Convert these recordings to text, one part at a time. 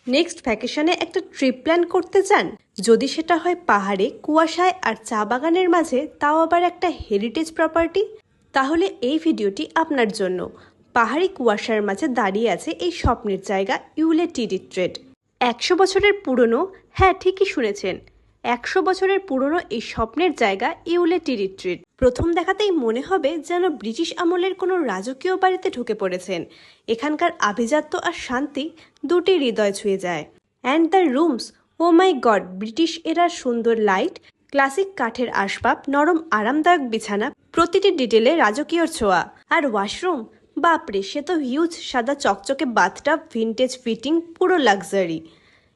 Next ভ্যাকেশনে একটা trip plan করতে চান? যদি সেটা হয় পাহাড়ে, কুয়াশায় আর চা বাগানের মাঝে, তাও আবার একটা হেরিটেজ প্রপার্টি, তাহলে এই ভিডিওটি আপনার জন্য। পাহাড়ি কুয়াশার মাঝে দাঁড়িয়ে আছে এই স্বপ্নের জায়গা ইউলে টি রিট্রিট। 100 বছরের পুরনো, হ্যাঁ ঠিকই শুনেছেন, 100 বছরের পুরনো এই স্বপ্নের জায়গা ইউলে টি রিট্রিট। প্রথম দেখাতেই মনে হবে যেন ব্রিটিশ আমলের কোনো রাজকীয় বাড়িতে ঢুকে পড়েছেন। এখানকার আভিজাত্য আর শান্তি দুটি হৃদয় ছুঁয়ে যায়। And the rooms, oh my god, British এরার সুন্দর লাইট, ক্লাসিক কাঠের আসবাব, নরম আরামদায়ক বিছানা, প্রতিটি ডিটেলে রাজকীয় ছোঁয়া। আর ওয়াশরুম, বাপরে, সে তো হিউজ, সাদা চকচকে বাথটাব, ভিনটেজ ফিটিং, পুরো লাক্সারি।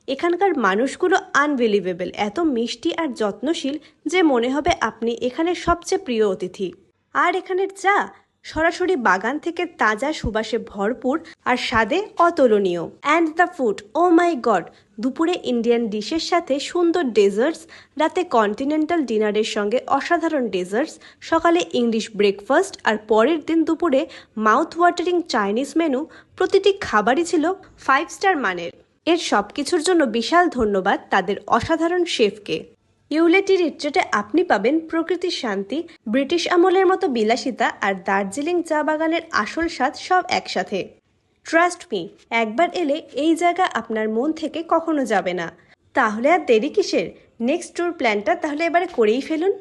এখানকার মানুষগুলো আনবিলিভেবল, এত মিষ্টি আর যত্নশীল যে মনে হবে আপনি এখানের সবচেয়ে প্রিয় অতিথি। আর এখানের চা, সরাসরি বাগান থেকে তাজা সুবাসে ভরপুর আর স্বাদে অতুলনীয়। And the food, oh my god, দুপুরে ইন্ডিয়ান ডিশের সাথে সুন্দর ডেজার্টস, রাতে কন্টিনেন্টাল ডিনারের সঙ্গে অসাধারণ ডেজার্টস, সকালে ইংলিশ ব্রেকফাস্ট আর পরের দিন দুপুরে মাউথ ওয়াটারিং চাইনিজ মেনু। প্রতিটি খাবারই ছিল 5 স্টার মানের। এর সব কিছুর জন্য বিশাল ধন্যবাদ তাদের অসাধারণ শেফকে। ইউলে টি রিট্রিটে আপনি পাবেন প্রকৃতির শান্তি, ব্রিটিশ আমলের মতো বিলাসিতা আর দার্জিলিং চা বাগানের আসল স্বাদ সব একসাথে। ট্রাস্ট মি, একবার এলে এই জায়গা আপনার মন থেকে কখনো যাবে না। তাহলে আর দেরি কিসের? নেক্সট ট্যুর প্ল্যানটা তাহলে এবারে করেই ফেলুন।